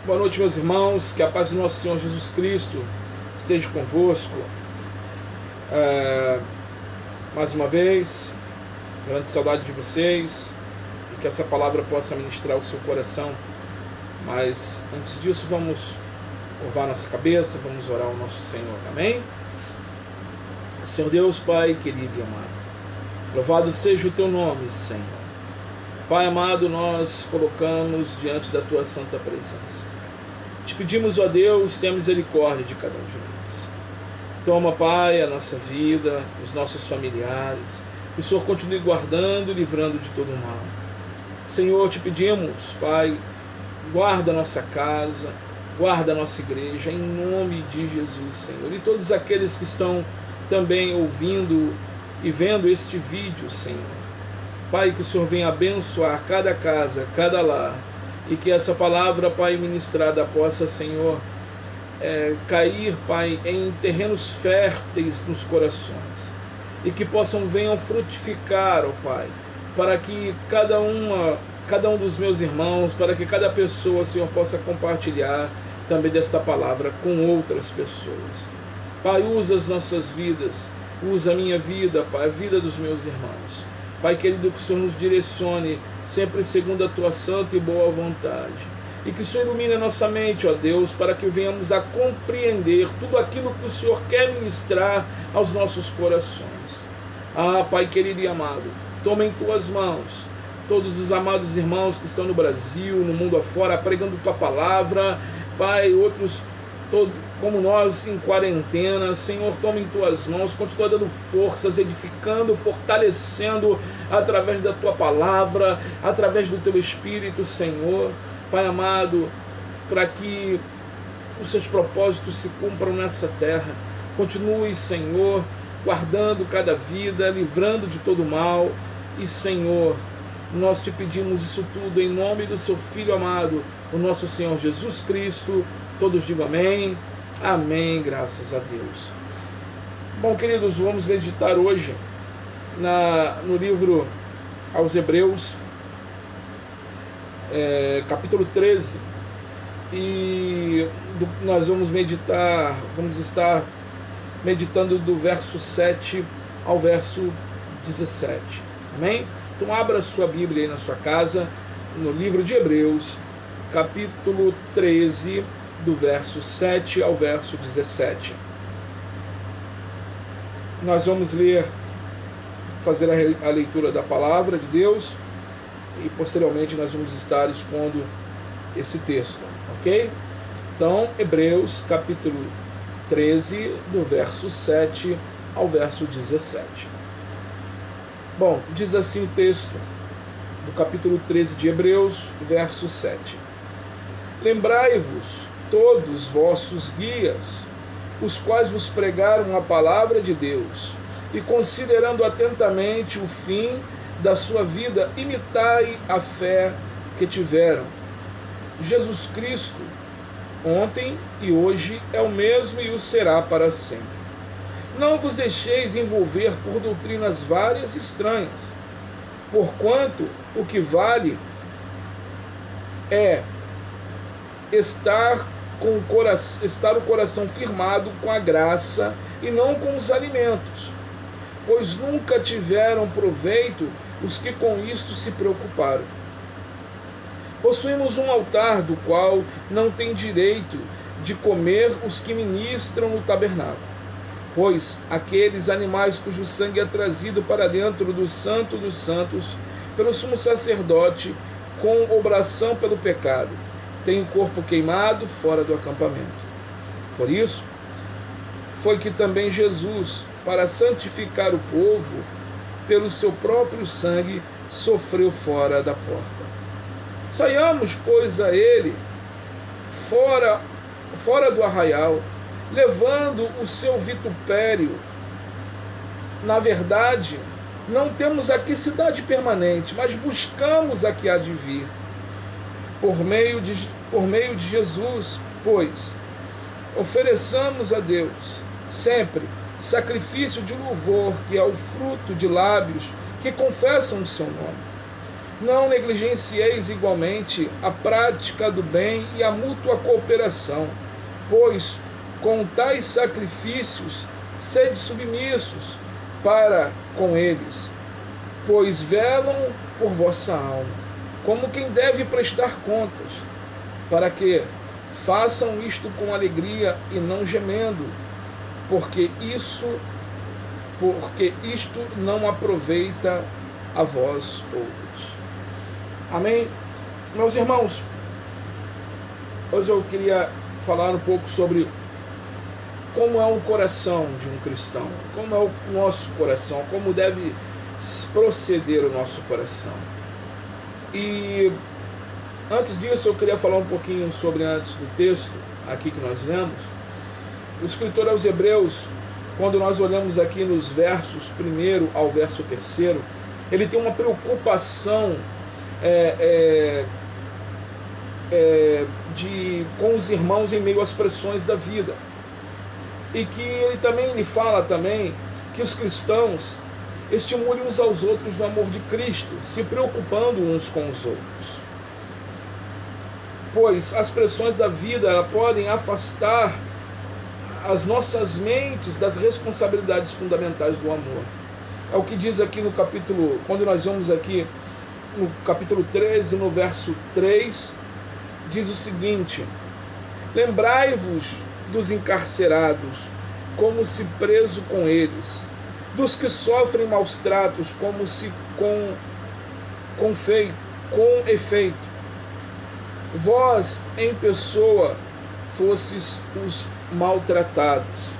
Boa noite, meus irmãos, que a paz do nosso Senhor Jesus Cristo esteja convosco. Mais uma vez, grande saudade de vocês, e que essa palavra possa ministrar o seu coração. Mas antes disso, vamos curvar nossa cabeça, vamos orar ao nosso Senhor. Amém? Senhor Deus, Pai querido e amado, louvado seja o teu nome, Senhor. Pai amado, nós colocamos diante da tua santa presença. Te pedimos, ó Deus, tenha misericórdia de cada um de nós. Toma, Pai, a nossa vida, os nossos familiares. Que o Senhor continue guardando e livrando de todo o mal. Senhor, te pedimos, Pai, guarda a nossa casa, guarda a nossa igreja, em nome de Jesus, Senhor. E todos aqueles que estão também ouvindo e vendo este vídeo, Senhor. Pai, que o Senhor venha abençoar cada casa, cada lar, e que essa palavra, Pai, ministrada possa, Senhor, cair, Pai, em terrenos férteis nos corações, e que venham frutificar, ó Pai, para que cada um dos meus irmãos, para que cada pessoa, Senhor, possa compartilhar também desta palavra com outras pessoas. Pai, usa as nossas vidas, usa a minha vida, Pai, a vida dos meus irmãos. Pai querido, que o Senhor nos direcione sempre segundo a tua santa e boa vontade. E que o Senhor ilumine a nossa mente, ó Deus, para que venhamos a compreender tudo aquilo que o Senhor quer ministrar aos nossos corações. Pai querido e amado, toma em tuas mãos todos os amados irmãos que estão no Brasil, no mundo afora, pregando tua palavra. Pai, outros como nós em quarentena, Senhor, toma em tuas mãos, continua dando forças, edificando, fortalecendo através da tua palavra, através do teu Espírito, Senhor. Pai amado, para que os seus propósitos se cumpram nessa terra. Continue, Senhor, guardando cada vida, livrando de todo mal. E, Senhor, nós te pedimos isso tudo em nome do seu Filho amado, o nosso Senhor Jesus Cristo. Todos digam amém. Amém, graças a Deus. Bom, queridos, vamos meditar hoje no livro aos Hebreus, capítulo 13, e nós vamos estar meditando do verso 7 ao verso 17. Amém? Então abra sua Bíblia aí na sua casa, no livro de Hebreus, capítulo 13, do verso 7 ao verso 17. Nós vamos fazer a leitura da palavra de Deus, e posteriormente nós vamos estar expondo esse texto, ok? Então, Hebreus capítulo 13, do verso 7 ao verso 17. Bom, diz assim o texto do capítulo 13 de Hebreus, verso 7. Lembrai-vos todos vossos guias, os quais vos pregaram a palavra de Deus, e considerando atentamente o fim da sua vida, imitai a fé que tiveram. Jesus Cristo, ontem e hoje, é o mesmo e o será para sempre. Não vos deixeis envolver por doutrinas várias e estranhas, porquanto o que vale é estar o coração firmado com a graça e não com os alimentos, pois nunca tiveram proveito os que com isto se preocuparam. Possuímos um altar do qual não tem direito de comer os que ministram no tabernáculo, pois aqueles animais cujo sangue é trazido para dentro do Santo dos Santos pelo sumo sacerdote com obração pelo pecado, tem o corpo queimado fora do acampamento. Por isso, foi que também Jesus, para santificar o povo, pelo seu próprio sangue, sofreu fora da porta. Saiamos, pois, a ele, fora do arraial, levando o seu vitupério. Na verdade, não temos aqui cidade permanente, mas buscamos a que há de vir. Por meio de Jesus, pois, ofereçamos a Deus sempre sacrifício de louvor, que é o fruto de lábios que confessam o seu nome. Não negligencieis igualmente a prática do bem e a mútua cooperação, pois com tais sacrifícios sede submissos para com eles, pois velam por vossa alma, como quem deve prestar contas, para que façam isto com alegria e não gemendo, porque isto não aproveita a vós outros. Amém? Meus irmãos, hoje eu queria falar um pouco sobre como é o coração de um cristão, como é o nosso coração, como deve proceder o nosso coração. E antes disso eu queria falar um pouquinho sobre antes do texto aqui que nós lemos. O escritor aos Hebreus, quando nós olhamos aqui nos versos 1 ao verso 3, ele tem uma preocupação com os irmãos em meio às pressões da vida. E que ele fala também que os cristãos estimulem uns aos outros no amor de Cristo, se preocupando uns com os outros. Pois as pressões da vida podem afastar as nossas mentes das responsabilidades fundamentais do amor. É o que diz aqui no capítulo, quando nós vamos aqui no capítulo 13, no verso 3, diz o seguinte: lembrai-vos dos encarcerados, como se preso com eles, dos que sofrem maus tratos, como se com efeito, vós em pessoa fosses os maltratados.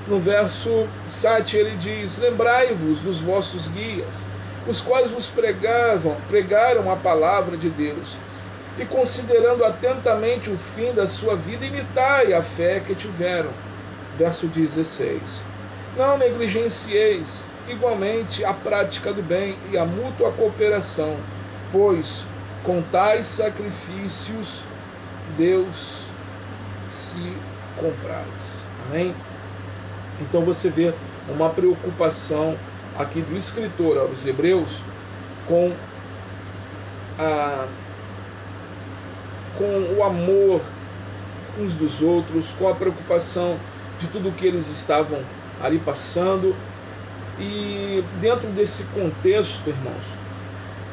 No verso 7 ele diz: lembrai-vos dos vossos guias, os quais vos pregaram a palavra de Deus, e considerando atentamente o fim da sua vida, imitai a fé que tiveram. Verso 16. Não negligencieis igualmente a prática do bem e a mútua cooperação, pois com tais sacrifícios Deus se compraz. Amém? Então você vê uma preocupação aqui do escritor aos Hebreus com o amor uns dos outros, com a preocupação de tudo o que eles estavam ali passando. E dentro desse contexto, irmãos,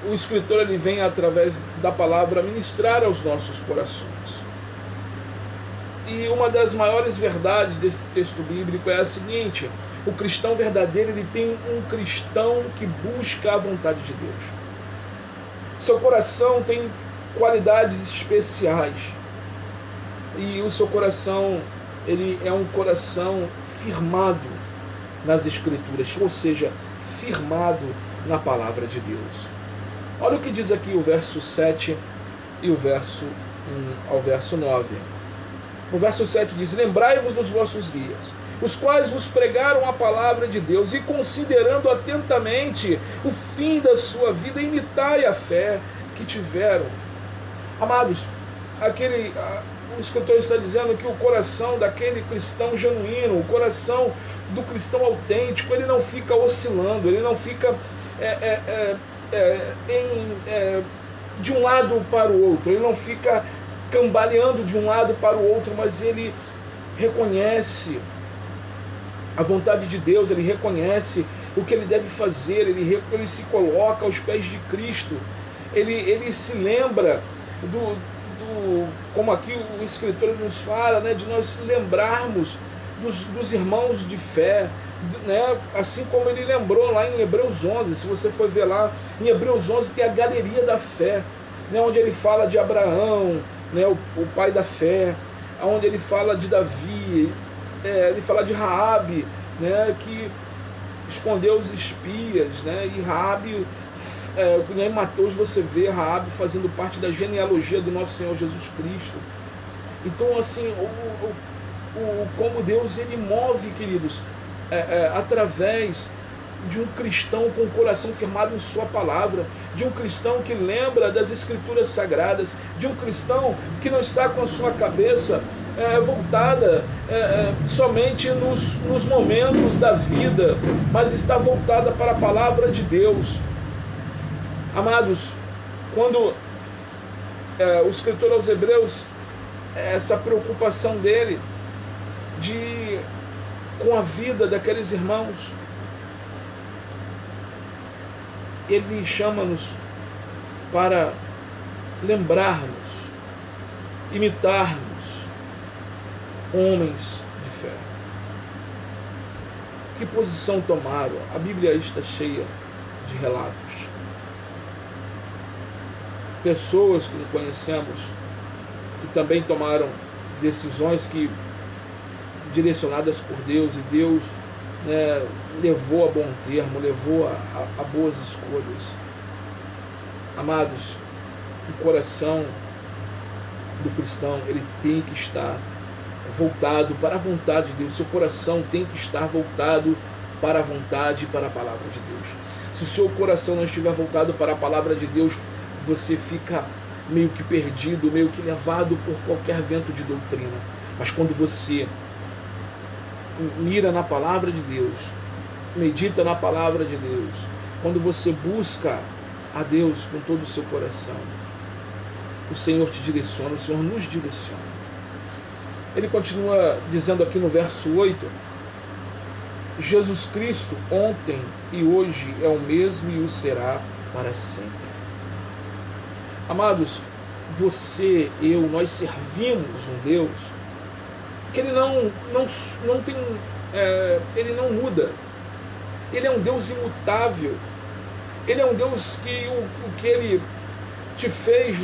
o escritor ele vem através da palavra ministrar aos nossos corações. E uma das maiores verdades desse texto bíblico é a seguinte: o cristão verdadeiro, ele tem um cristão que busca a vontade de Deus. Seu coração tem qualidades especiais. E o seu coração, ele é um coração firmado nas Escrituras, ou seja, firmado na palavra de Deus. Olha o que diz aqui o verso 7 e o verso 1 ao verso 9. No verso 7 diz: lembrai-vos dos vossos guias, os quais vos pregaram a palavra de Deus, e considerando atentamente o fim da sua vida, imitai a fé que tiveram. Amados, o escritor está dizendo que o coração daquele cristão genuíno, o coração do cristão autêntico, ele não fica oscilando, ele não fica de um lado para o outro, ele não fica cambaleando de um lado para o outro, mas ele reconhece a vontade de Deus, ele reconhece o que ele deve fazer, ele se coloca aos pés de Cristo, ele se lembra como aqui o escritor nos fala, né, de nós lembrarmos dos irmãos de fé, né, assim como ele lembrou lá em Hebreus 11. Se você for ver lá em Hebreus 11, tem a galeria da fé, né, onde ele fala de Abraão, né, o pai da fé, onde ele fala de Davi, ele fala de Raabe, né, que escondeu os espias, né, e Raabe, em Mateus você vê Raabe fazendo parte da genealogia do nosso Senhor Jesus Cristo. Então, assim, como Deus ele move, queridos, através de um cristão com o coração firmado em sua palavra, de um cristão que lembra das Escrituras Sagradas, de um cristão que não está com a sua cabeça voltada somente nos momentos da vida, mas está voltada para a palavra de Deus. Amados, quando o escritor aos Hebreus, essa preocupação dele com a vida daqueles irmãos, ele chama-nos para lembrarmos, imitarmos homens de fé. Que posição tomaram? A Bíblia está cheia de relatos. Pessoas que conhecemos que também tomaram decisões direcionadas por Deus, e Deus, né, levou a bom termo, levou a boas escolhas. Amados, o coração do cristão, ele tem que estar voltado para a vontade de Deus. Seu coração tem que estar voltado para a vontade e para a palavra de Deus. Se o seu coração não estiver voltado para a palavra de Deus, você fica meio que perdido, meio que levado por qualquer vento de doutrina. Mas quando você mira na palavra de Deus, medita na palavra de Deus, quando você busca a Deus com todo o seu coração, o Senhor te direciona, o Senhor nos direciona. Ele continua dizendo aqui no verso 8: Jesus Cristo ontem e hoje é o mesmo e o será para sempre. Amados, você, eu, nós servimos um Deus que ele não tem, ele não muda. Ele é um Deus imutável. Ele é um Deus que o que ele te fez,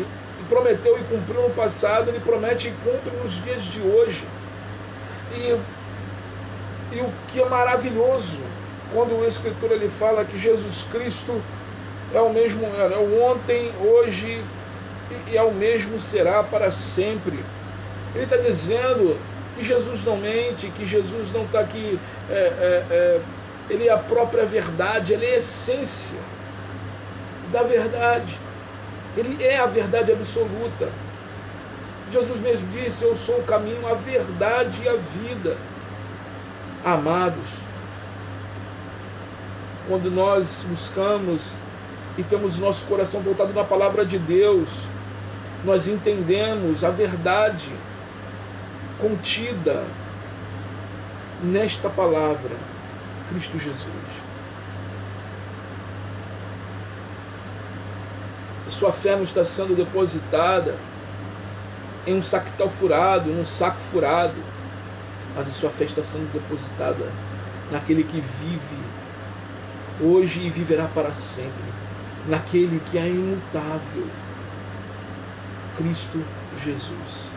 prometeu e cumpriu no passado, ele promete e cumpre nos dias de hoje. E o que é maravilhoso, quando o Escritor ele fala que Jesus Cristo é o mesmo, é o ontem, hoje e é o mesmo será para sempre. Ele está dizendo que Jesus não mente, que Jesus não está aqui, ele é a própria verdade, ele é a essência da verdade. Ele é a verdade absoluta. Jesus mesmo disse: eu sou o caminho, a verdade e a vida. Amados, quando nós buscamos e temos o nosso coração voltado na palavra de Deus, nós entendemos a verdade contida nesta palavra, Cristo Jesus. Sua fé não está sendo depositada em um saquetal furado, num saco furado, mas a sua fé está sendo depositada naquele que vive hoje e viverá para sempre, naquele que é imutável, Cristo Jesus.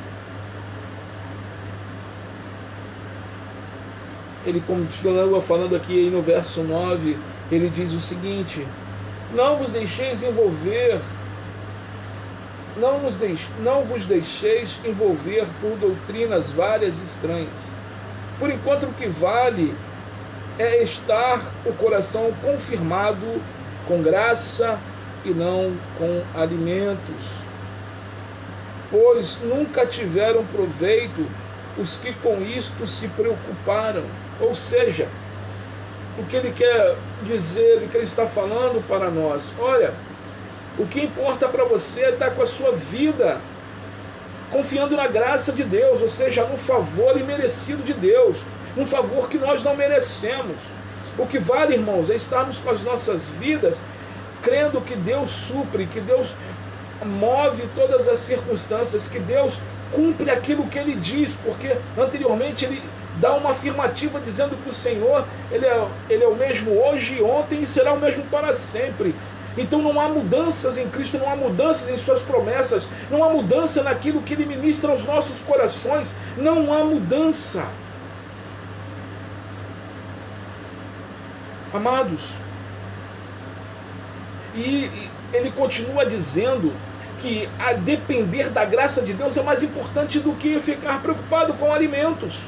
Ele continua falando aqui no verso 9, ele diz o seguinte: não vos deixeis envolver, não vos deixeis envolver por doutrinas várias e estranhas. Por enquanto o que vale é estar o coração confirmado com graça e não com alimentos. Pois nunca tiveram proveito os que com isto se preocuparam. Ou seja, o que ele quer dizer, o que ele está falando para nós: olha, o que importa para você é estar com a sua vida confiando na graça de Deus, ou seja, no favor imerecido de Deus, um favor que nós não merecemos. O que vale, irmãos, é estarmos com as nossas vidas crendo que Deus supre, que Deus move todas as circunstâncias, que Deus cumpre aquilo que Ele diz, porque anteriormente Ele dá uma afirmativa dizendo que o Senhor, Ele é o mesmo hoje, ontem e será o mesmo para sempre. Então não há mudanças em Cristo, não há mudanças em suas promessas, não há mudança naquilo que Ele ministra aos nossos corações, não há mudança. Amados, e ele continua dizendo que a depender da graça de Deus é mais importante do que ficar preocupado com alimentos.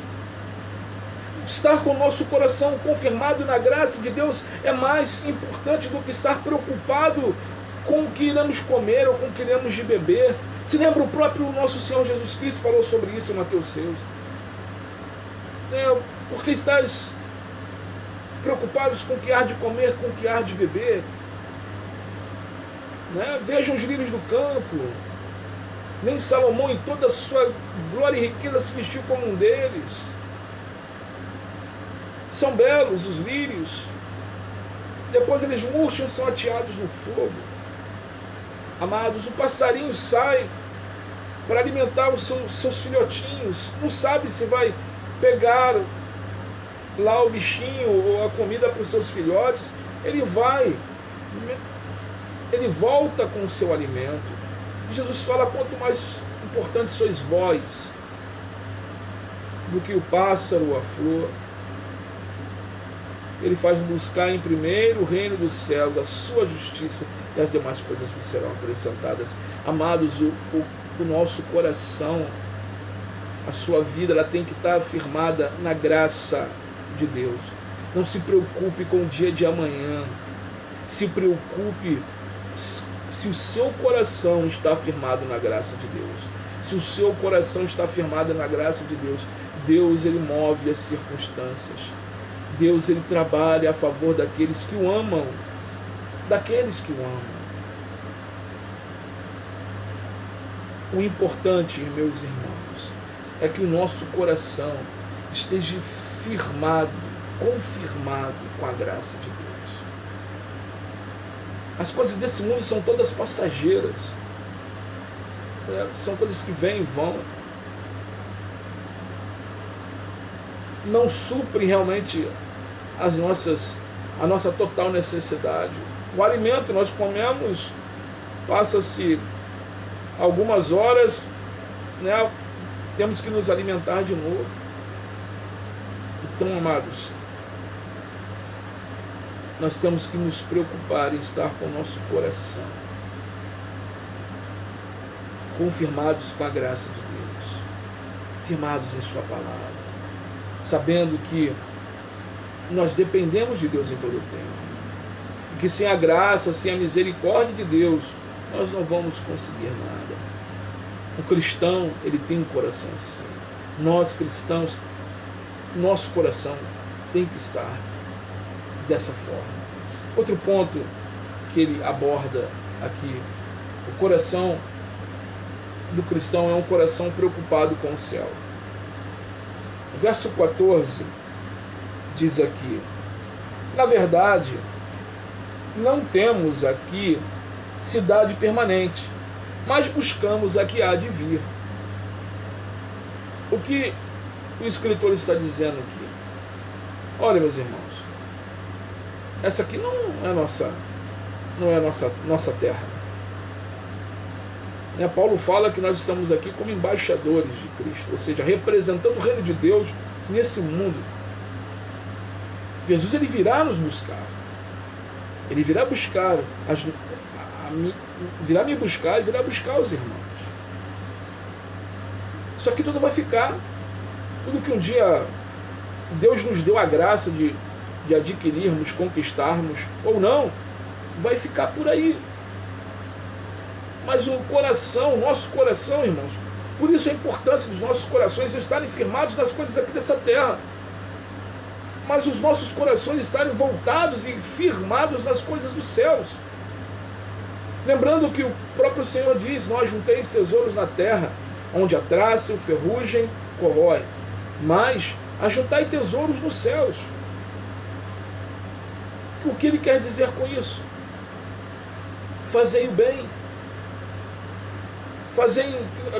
Estar com o nosso coração confirmado na graça de Deus é mais importante do que estar preocupado com o que iremos comer ou com o que iremos de beber. Se lembra, o próprio nosso Senhor Jesus Cristo falou sobre isso em Mateus 6. Porque estás preocupados com o que há de comer, com o que há de beber? né? Vejam os lírios do campo. Nem Salomão em toda a sua glória e riqueza se vestiu como um deles. São belos os lírios. Depois eles murcham e são ateados no fogo. Amados, o passarinho sai para alimentar os seus filhotinhos. Não sabe se vai pegar lá o bichinho ou a comida para os seus filhotes. Ele volta com o seu alimento. Jesus fala: quanto mais importante sois vós do que o pássaro ou a flor. Ele faz buscar em primeiro o reino dos céus, a sua justiça, e as demais coisas vos serão acrescentadas. Amados, o nosso coração, a sua vida, ela tem que estar firmada na graça de Deus. Não se preocupe com o dia de amanhã. Se preocupe se o seu coração está firmado na graça de Deus. Se o seu coração está firmado na graça de Deus, Deus, ele move as circunstâncias. Deus, ele trabalha a favor daqueles que o amam. Daqueles que o amam. O importante, meus irmãos, é que o nosso coração esteja firmado, confirmado com a graça de Deus. As coisas desse mundo são todas passageiras. São coisas que vêm e vão. Não suprem realmente a nossa total necessidade. O alimento nós comemos, passa-se algumas horas, né, temos que nos alimentar de novo. Então, amados, nós temos que nos preocupar em estar com o nosso coração confirmados com a graça de Deus, firmados em sua palavra, sabendo que nós dependemos de Deus em todo o tempo, e que sem a graça, sem a misericórdia de Deus, nós não vamos conseguir nada. O cristão, ele tem um coração assim. Nós cristãos, nosso coração tem que estar dessa forma. Outro ponto que ele aborda aqui: o coração do cristão é um coração preocupado com o céu. O verso 14 diz aqui: na verdade, não temos aqui cidade permanente, mas buscamos a que há de vir. O que o escritor está dizendo aqui? Olha, meus irmãos, essa aqui não é nossa terra. Paulo fala que nós estamos aqui como embaixadores de Cristo, ou seja, representando o reino de Deus nesse mundo. Jesus, ele virá nos buscar. Ele virá buscar, virá me buscar e virá buscar os irmãos. Isso aqui tudo vai ficar. Tudo que um dia Deus nos deu a graça de adquirirmos, conquistarmos, ou não, vai ficar por aí. Mas o coração, o nosso coração, irmãos, por isso a importância dos nossos corações estarem firmados nas coisas aqui dessa terra. Mas os nossos corações estarem voltados e firmados nas coisas dos céus. Lembrando que o próprio Senhor diz: não ajunteis tesouros na terra, onde a traça e o ferrugem corrói, mas ajuntai tesouros nos céus. O que ele quer dizer com isso? Fazei o bem. Fazei,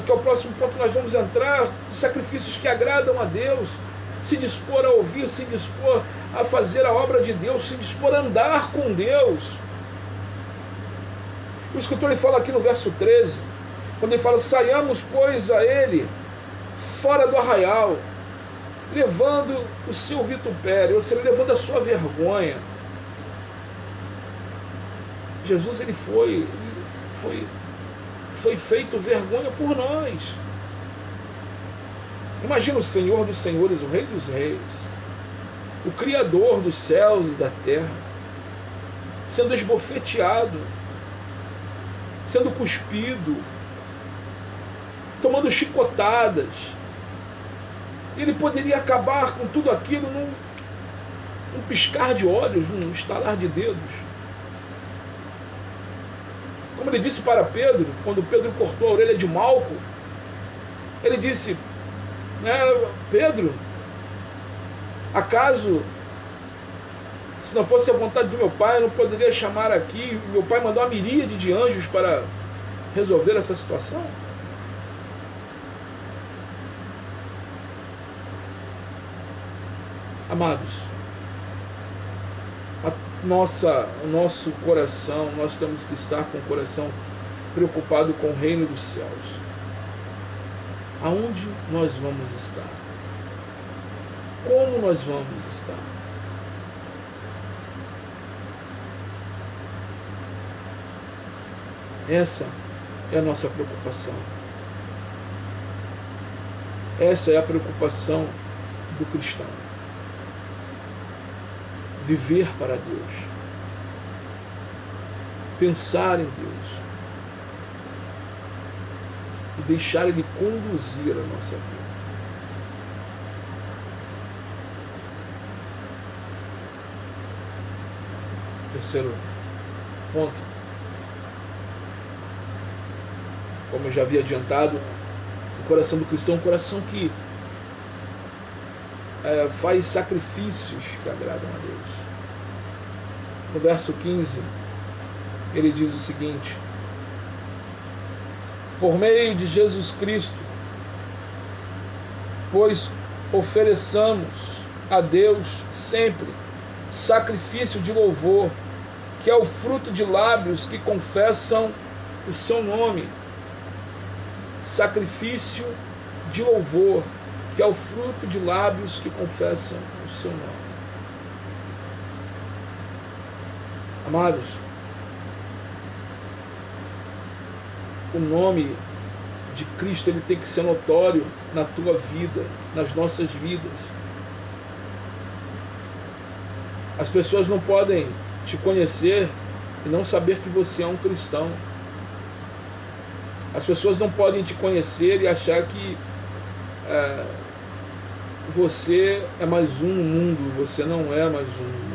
que é o próximo ponto que nós vamos entrar, sacrifícios que agradam a Deus. Se dispor a ouvir, se dispor a fazer a obra de Deus, se dispor a andar com Deus. O escritor ele fala aqui no verso 13, quando ele fala: saiamos, pois, a ele fora do arraial, levando o seu vitupério, ou seja, levando a sua vergonha. Jesus, ele foi feito vergonha por nós. Imagina o Senhor dos Senhores, o Rei dos Reis, o Criador dos céus e da terra, sendo esbofeteado, sendo cuspido, tomando chicotadas. Ele poderia acabar com tudo aquilo num piscar de olhos, num estalar de dedos. Como ele disse para Pedro, quando Pedro cortou a orelha de Malco, ele disse, né, Pedro, acaso, se não fosse a vontade do meu pai, eu não poderia chamar aqui, meu pai mandou uma miríade de anjos para resolver essa situação? Amados, o nosso coração, nós temos que estar com o coração preocupado com o reino dos céus. Aonde nós vamos estar? Como nós vamos estar? Essa é a nossa preocupação. Essa é a preocupação do cristão. Viver para Deus. Pensar em Deus. E deixar Ele conduzir a nossa vida. Terceiro ponto. Como eu já havia adiantado, o coração do cristão é um coração que faz sacrifícios que agradam a Deus. No verso 15, ele diz o seguinte: por meio de Jesus Cristo, pois ofereçamos a Deus sempre sacrifício de louvor, que é o fruto de lábios que confessam o seu nome. Sacrifício de louvor, que é o fruto de lábios que confessam o seu nome. Amados, o nome de Cristo ele tem que ser notório na tua vida, nas nossas vidas. As pessoas não podem te conhecer e não saber que você é um cristão. As pessoas não podem te conhecer e achar que você é mais um no mundo. Você não é mais um no mundo.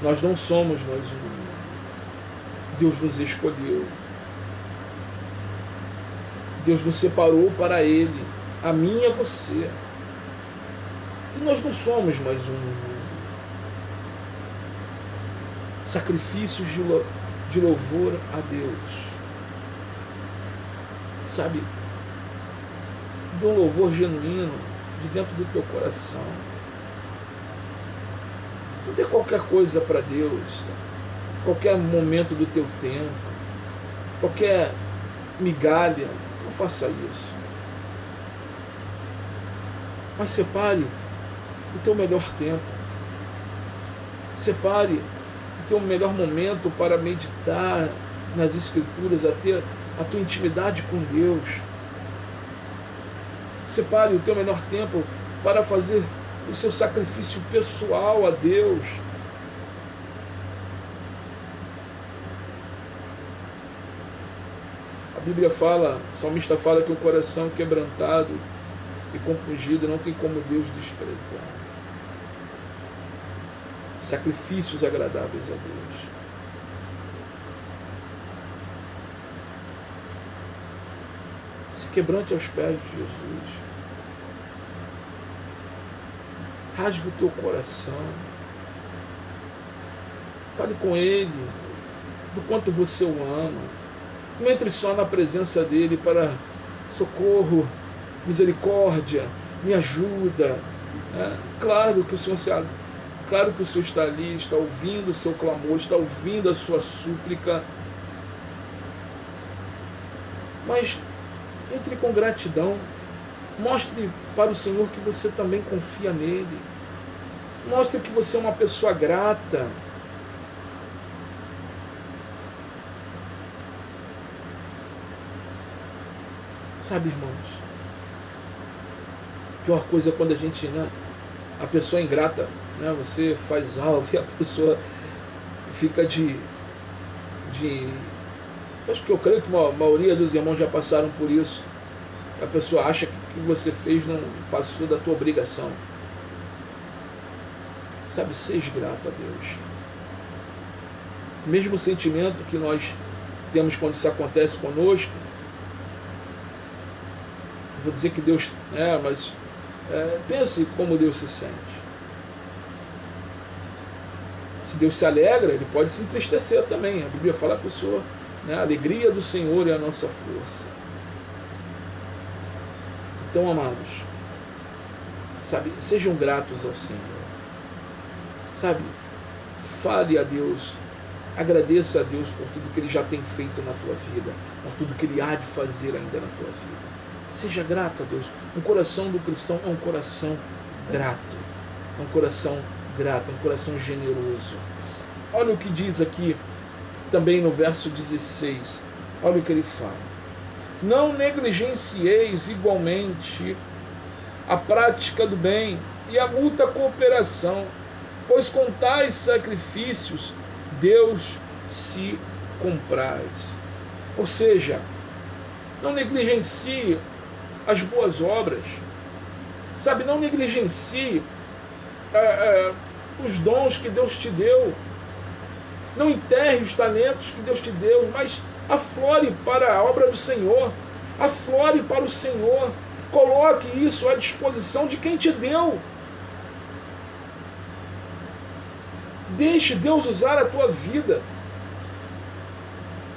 Nós não somos mais um no mundo. Deus nos escolheu. Deus nos separou para Ele. A mim e a você. E nós não somos mais um no mundo. Sacrifícios de louvor a Deus. Sabe? De um louvor genuíno de dentro do teu coração. Não dê qualquer coisa para Deus. Qualquer momento do teu tempo. Qualquer migalha. Não faça isso. Mas separe o teu melhor tempo. Separe o teu melhor momento para meditar nas Escrituras, a ter a tua intimidade com Deus. Separe o teu melhor tempo para fazer o seu sacrifício pessoal a Deus. A Bíblia fala, o salmista fala que o coração quebrantado e compungido não tem como Deus desprezar. Sacrifícios agradáveis a Deus. Se quebrante aos pés de Jesus. Rasgue o teu coração. Fale com Ele do quanto você o ama. Não entre só na presença dEle para socorro, misericórdia, me ajuda. Claro que o Senhor Claro que o Senhor está ali, está ouvindo o seu clamor, está ouvindo a sua súplica. Mas entre com gratidão. Mostre para o Senhor que você também confia nele. Mostre que você é uma pessoa grata. Sabe, irmãos? A pior coisa é quando a pessoa é ingrata, você faz algo e a pessoa fica acho que eu creio que a maioria dos irmãos já passaram por isso. A pessoa acha que o que você fez não passou da tua obrigação. Sabe, seja grato a Deus. o mesmo sentimento que nós temos quando isso acontece conosco. Vou dizer que Deus... mas pense como Deus se sente. Se Deus se alegra, Ele pode se entristecer também. A Bíblia fala que o Senhor, a alegria do Senhor é a nossa força. Então, amados, sabe, sejam gratos ao Senhor. Sabe, fale a Deus, agradeça a Deus por tudo que Ele já tem feito na tua vida, por tudo que Ele há de fazer ainda na tua vida. Seja grato a Deus. Um coração do cristão é um coração grato. É um coração grato, um coração generoso. Olha o que diz aqui também no verso 16. Olha o que ele fala. Não negligencieis igualmente a prática do bem e a mútua cooperação, pois com tais sacrifícios Deus se compraz. Ou seja, não negligencie as boas obras, sabe, não negligencie os dons que Deus te deu, não enterre os talentos que Deus te deu, mas aflore para a obra do Senhor, aflore para o Senhor, coloque isso à disposição de quem te deu. Deixe Deus usar a tua vida.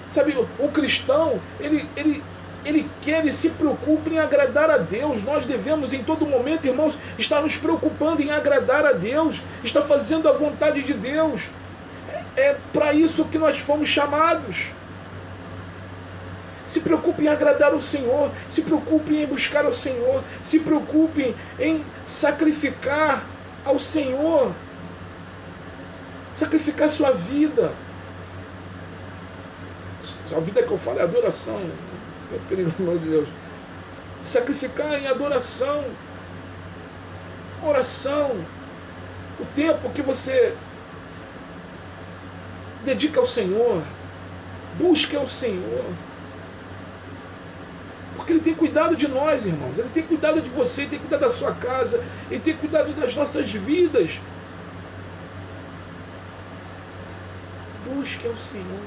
Sabe, o cristão, ele quer, ele se preocupa em agradar a Deus. Nós devemos em todo momento, irmãos, estar nos preocupando em agradar a Deus, estar fazendo a vontade de Deus. É para isso que nós fomos chamados. Se preocupem em agradar o Senhor, se preocupem em buscar o Senhor, se preocupem em sacrificar ao Senhor, sacrificar sua vida. A vida que eu falo é adoração, pelo amor de Deus. Sacrificar em adoração, oração, o tempo que você dedica ao Senhor, busque ao Senhor, porque Ele tem cuidado de nós, irmãos. Ele tem cuidado de você, Ele tem cuidado da sua casa, Ele tem cuidado das nossas vidas. Busque ao Senhor,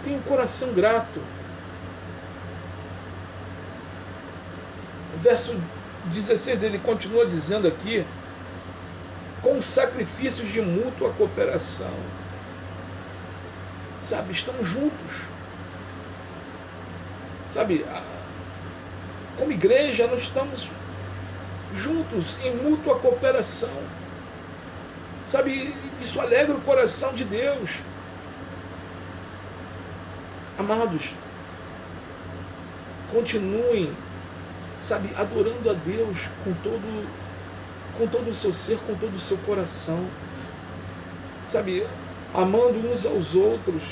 tenha um coração grato. Verso 16, ele continua dizendo aqui, com sacrifícios de mútua cooperação. Sabe, estamos juntos. Sabe, como igreja, nós estamos juntos em mútua cooperação. Sabe, isso alegra o coração de Deus. Amados, continuem, sabe, adorando a Deus com todo o seu ser, com todo o seu coração. Sabe, amando uns aos outros,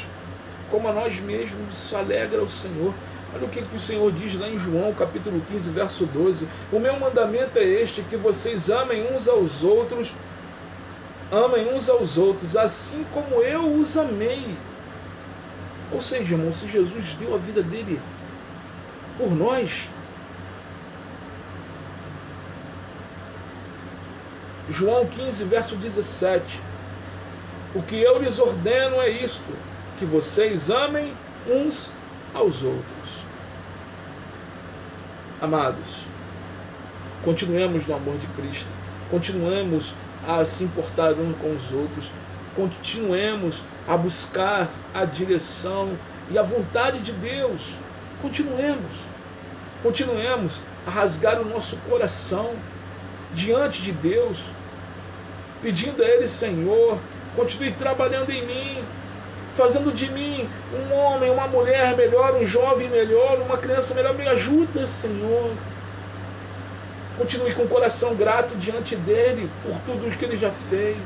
como a nós mesmos, isso alegra o Senhor. Olha o que o Senhor diz lá em João, capítulo 15, verso 12. O meu mandamento é este, que vocês amem uns aos outros, assim como eu os amei. Ou seja, irmão, se Jesus deu a vida dele por nós, João 15, verso 17. O que eu lhes ordeno é isto, que vocês amem uns aos outros. Amados, continuemos no amor de Cristo, continuemos a se importar uns com os outros, continuemos a buscar a direção e a vontade de Deus, continuemos a rasgar o nosso coração diante de Deus, pedindo a Ele: Senhor, continue trabalhando em mim, fazendo de mim um homem, uma mulher melhor, um jovem melhor, uma criança melhor. Me ajuda, Senhor. Continue com o coração grato diante dEle por tudo que Ele já fez.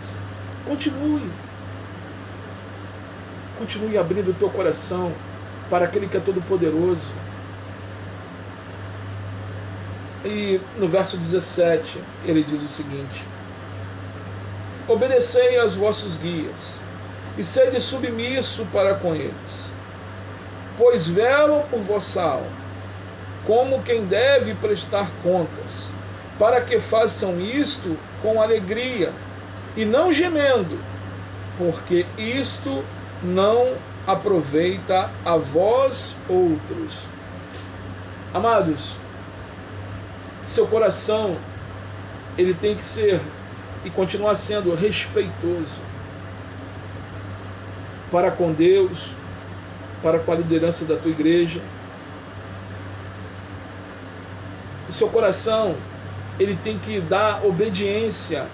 Continue abrindo o teu coração para aquele que é todo-poderoso. E no verso 17 ele diz o seguinte: obedecei aos vossos guias e sede submisso para com eles, pois velam por vossa alma, como quem deve prestar contas, para que façam isto com alegria e não gemendo, porque isto não aproveita a vós outros. Amados, seu coração, ele tem que ser e continuar sendo respeitoso para com Deus, para com a liderança da tua igreja. O seu coração, ele tem que dar obediência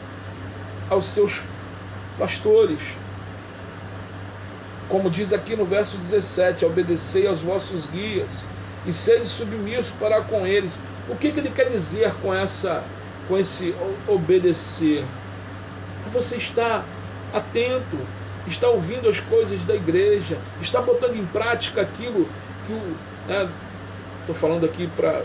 aos seus pastores. Como diz aqui no verso 17, obedecei aos vossos guias e sede submissos para com eles. O que ele quer dizer com esse obedecer? Você está atento, está ouvindo as coisas da igreja, está botando em prática aquilo que estou falando aqui para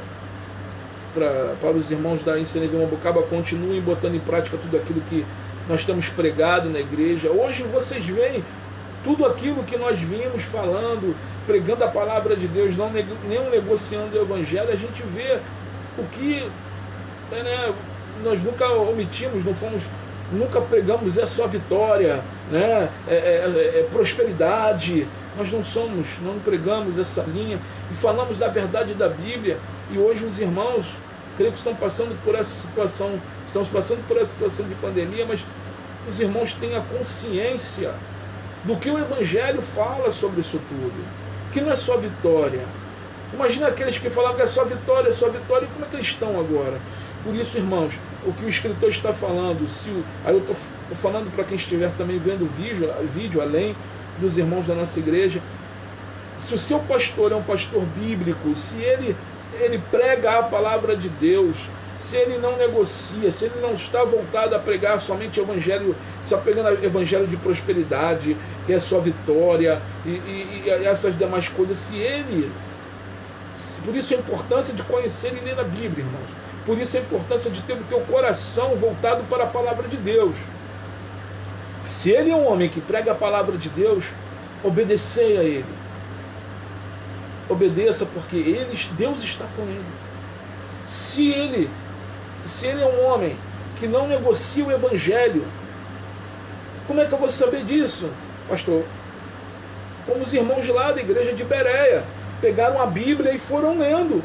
os irmãos da ICNV Mambucaba, continuem botando em prática tudo aquilo que nós temos pregado na igreja. Hoje vocês veem tudo aquilo que nós vimos falando, pregando a palavra de Deus, não negociando o evangelho. A gente vê o que nós nunca omitimos, nunca pregamos só vitória, prosperidade. Nós não pregamos essa linha e falamos a verdade da Bíblia. E hoje os irmãos, creio que estão passando por essa situação, estamos passando por essa situação de pandemia, mas os irmãos têm a consciência do que o Evangelho fala sobre isso tudo, que não é só vitória. Imagina aqueles que falavam que é só vitória, e como é que eles estão agora? Por isso, irmãos, o que o escritor está falando, aí eu estou falando para quem estiver também vendo vídeo, além dos irmãos da nossa igreja, se o seu pastor é um pastor bíblico, se ele prega a palavra de Deus, se ele não negocia, se ele não está voltado a pregar somente evangelho, só pegando evangelho de prosperidade, que é só vitória, e essas demais coisas, por isso a importância de conhecer e ler a Bíblia, irmãos. Por isso a importância de ter o teu coração voltado para a palavra de Deus. Se ele é um homem que prega a palavra de Deus, obedecei a ele. Obedeça, porque Deus está com ele. Se ele é um homem que não negocia o evangelho, como é que eu vou saber disso, pastor? Como os irmãos lá da igreja de Bereia pegaram a Bíblia e foram lendo,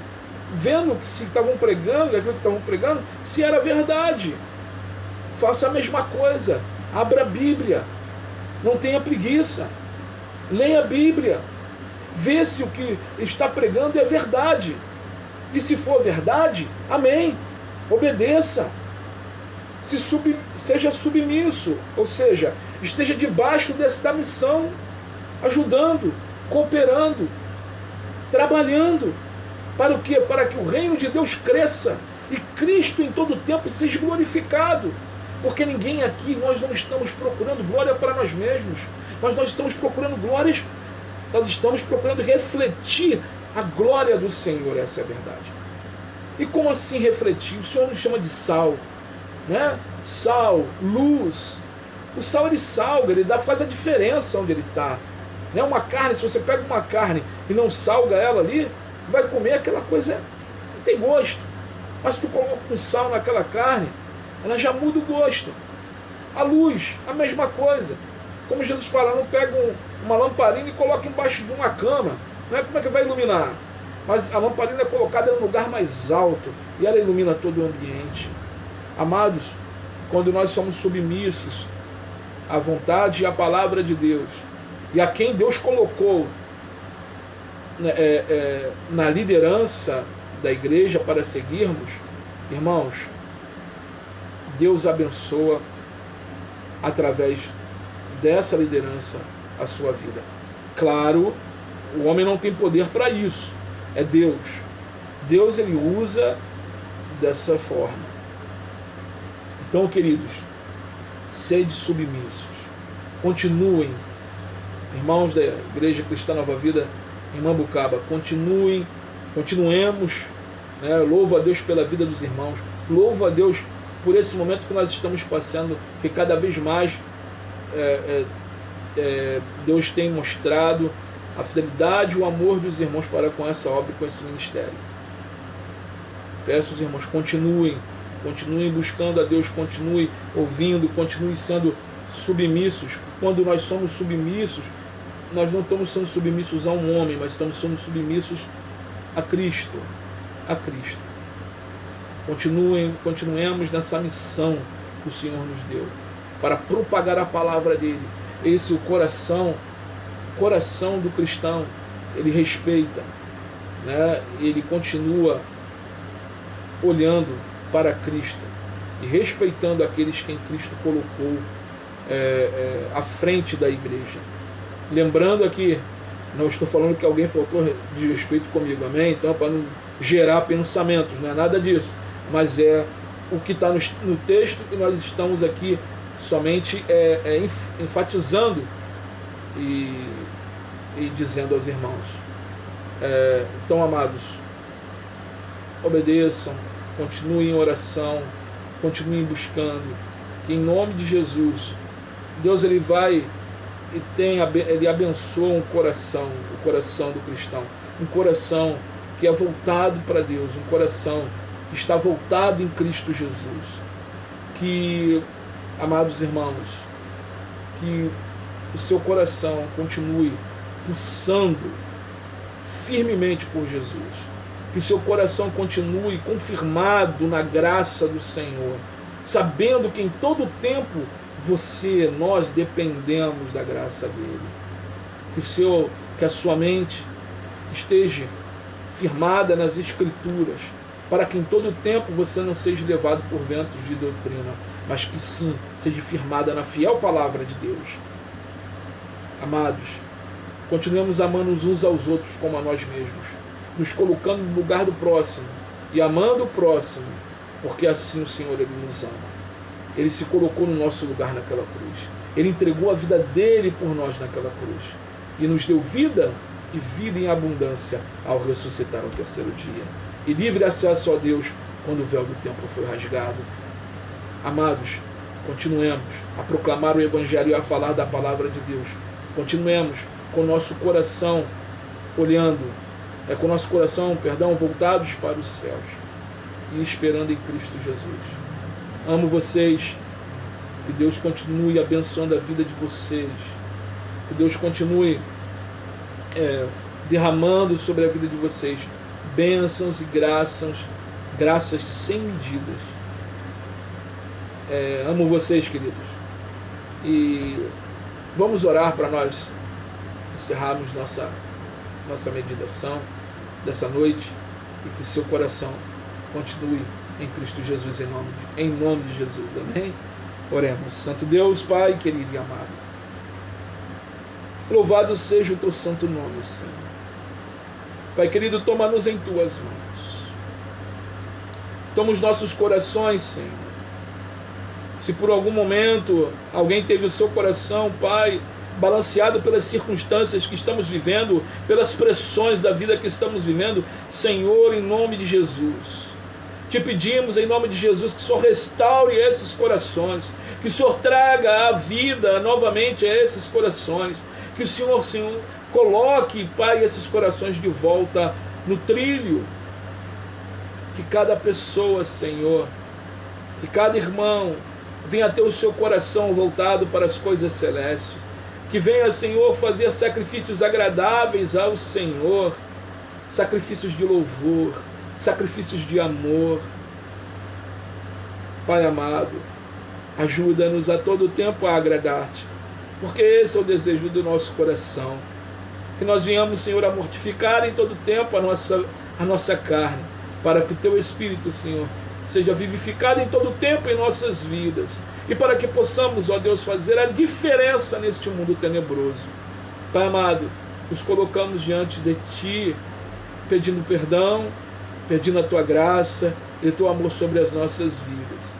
vendo que se estavam pregando, aquilo que estavam pregando, se era verdade. Faça a mesma coisa. Abra a Bíblia. Não tenha preguiça. Leia a Bíblia. Vê se o que está pregando é verdade. E se for verdade, amém. Obedeça. Seja submisso. Ou seja, esteja debaixo desta missão, ajudando, cooperando, trabalhando. Para o quê? Para que o reino de Deus cresça e Cristo em todo tempo seja glorificado. Porque ninguém aqui, nós não estamos procurando glória para nós mesmos, mas nós estamos procurando glórias, nós estamos procurando refletir a glória do Senhor, essa é a verdade. E como assim refletir? O Senhor nos chama de sal, né? Sal, luz. O sal ele salga, faz a diferença onde ele está. Né? Uma carne, se você pega uma carne e não salga ela ali, vai comer aquela coisa, não tem gosto. Mas se tu coloca um sal naquela carne, ela já muda o gosto. A luz, a mesma coisa. Como Jesus fala, não pega uma lamparina e coloca embaixo de uma cama. Não é como é que vai iluminar? Mas a lamparina é colocada no lugar mais alto e ela ilumina todo o ambiente. Amados, quando nós somos submissos à vontade e à palavra de Deus, e a quem Deus colocou na liderança da igreja para seguirmos, irmãos, Deus abençoa através dessa liderança a sua vida. Claro, o homem não tem poder para isso, é Deus. Deus ele usa dessa forma. Então, queridos, sede submissos, continuem, irmãos da Igreja Cristã Nova Vida em Mambucaba, continuemos, né? Louvo a Deus pela vida dos irmãos, louvo a Deus por esse momento que nós estamos passando, que cada vez mais Deus tem mostrado a fidelidade e o amor dos irmãos para com essa obra e com esse ministério. Peço aos irmãos, continuem buscando a Deus, continuem ouvindo, continuem sendo submissos. Quando nós somos submissos, nós não estamos sendo submissos a um homem, mas estamos sendo submissos a Cristo. A Cristo. Continuemos nessa missão que o Senhor nos deu, para propagar a palavra dele. Esse é o coração do cristão. Ele respeita, né? Ele continua olhando para Cristo e respeitando aqueles que em Cristo colocou à frente da igreja. Lembrando aqui, não estou falando que alguém faltou de respeito comigo, amém? Então, para não gerar pensamentos, não é nada disso, mas é o que está no texto, e nós estamos aqui somente enfatizando e dizendo aos irmãos. Então, amados, obedeçam, continuem em oração, continuem buscando, que em nome de Jesus, Deus ele vai e ele abençoa o coração do cristão, um coração que é voltado para Deus, um coração que está voltado em Cristo Jesus. Que, amados irmãos, que o seu coração continue pulsando firmemente por Jesus, que o seu coração continue confirmado na graça do Senhor, sabendo que em todo tempo nós dependemos da graça dele. Que a sua mente esteja firmada nas Escrituras, para que em todo tempo você não seja levado por ventos de doutrina, mas que sim, seja firmada na fiel palavra de Deus. Amados, continuemos amando uns aos outros como a nós mesmos, nos colocando no lugar do próximo e amando o próximo, porque assim o Senhor ele nos ama. Ele se colocou no nosso lugar naquela cruz. Ele entregou a vida dele por nós naquela cruz. E nos deu vida e vida em abundância ao ressuscitar ao terceiro dia. E livre acesso a Deus quando o véu do templo foi rasgado. Amados, continuemos a proclamar o Evangelho e a falar da palavra de Deus. Continuemos com o nosso coração voltados para os céus e esperando em Cristo Jesus. Amo vocês, que Deus continue abençoando a vida de vocês, que Deus continue derramando sobre a vida de vocês bênçãos e graças sem medidas. Amo vocês, queridos, e vamos orar para nós encerrarmos nossa meditação dessa noite, e que seu coração continue em Cristo Jesus, em nome de Jesus, amém? Oremos. Santo Deus, Pai querido e amado, louvado seja o teu santo nome, Senhor. Pai querido, toma-nos em tuas mãos, toma os nossos corações, Senhor. Se por algum momento alguém teve o seu coração, Pai, balanceado pelas circunstâncias que estamos vivendo, pelas pressões da vida que estamos vivendo, Senhor, em nome de Jesus, te pedimos em nome de Jesus que o Senhor restaure esses corações, que o Senhor traga a vida novamente a esses corações, que o Senhor coloque, Pai, esses corações de volta no trilho, que cada pessoa, Senhor, que cada irmão venha ter o seu coração voltado para as coisas celestes, que venha, Senhor, fazer sacrifícios agradáveis ao Senhor, sacrifícios de louvor, sacrifícios de amor. Pai amado, ajuda-nos a todo tempo a agradar-te, porque esse é o desejo do nosso coração, que nós venhamos, Senhor, a mortificar em todo tempo a nossa carne, para que o teu Espírito, Senhor, seja vivificado em todo tempo em nossas vidas, e para que possamos, ó Deus, fazer a diferença neste mundo tenebroso. Pai amado, nos colocamos diante de Ti, pedindo perdão, pedindo a Tua graça e o Teu amor sobre as nossas vidas.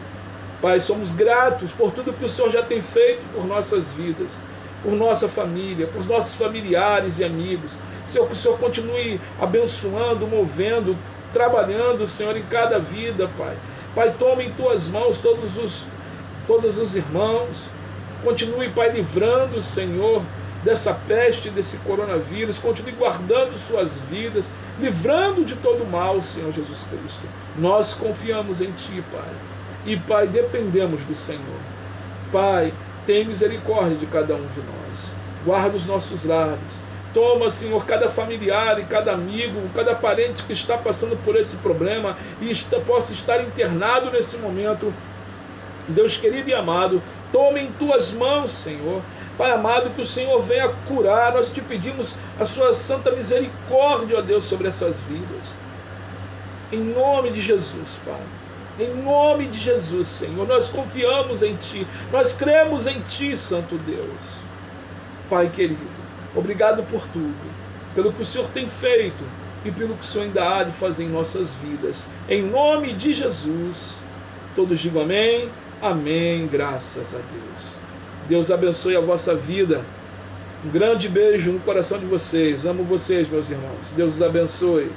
Pai, somos gratos por tudo que o Senhor já tem feito por nossas vidas, por nossa família, por nossos familiares e amigos. Senhor, que o Senhor continue abençoando, movendo, trabalhando, Senhor, em cada vida, Pai. Pai, tome em Tuas mãos todos os irmãos. Continue, Pai, livrando, Senhor, dessa peste, desse coronavírus. Continue guardando suas vidas, livrando de todo mal, Senhor Jesus Cristo. Nós confiamos em Ti, Pai. E, Pai, dependemos do Senhor. Pai, tem misericórdia de cada um de nós. Guarda os nossos lares. Toma, Senhor, cada familiar e cada amigo, cada parente que está passando por esse problema e possa estar internado nesse momento. Deus querido e amado, tome em tuas mãos, Senhor. Pai amado, que o Senhor venha curar. Nós te pedimos a sua santa misericórdia, ó Deus, sobre essas vidas. Em nome de Jesus, Pai. Em nome de Jesus, Senhor. Nós confiamos em Ti. Nós cremos em Ti, Santo Deus. Pai querido, obrigado por tudo. Pelo que o Senhor tem feito e pelo que o Senhor ainda há de fazer em nossas vidas. Em nome de Jesus. Todos digam amém. Amém. Graças a Deus. Deus abençoe a vossa vida. Um grande beijo no coração de vocês. Amo vocês, meus irmãos. Deus os abençoe.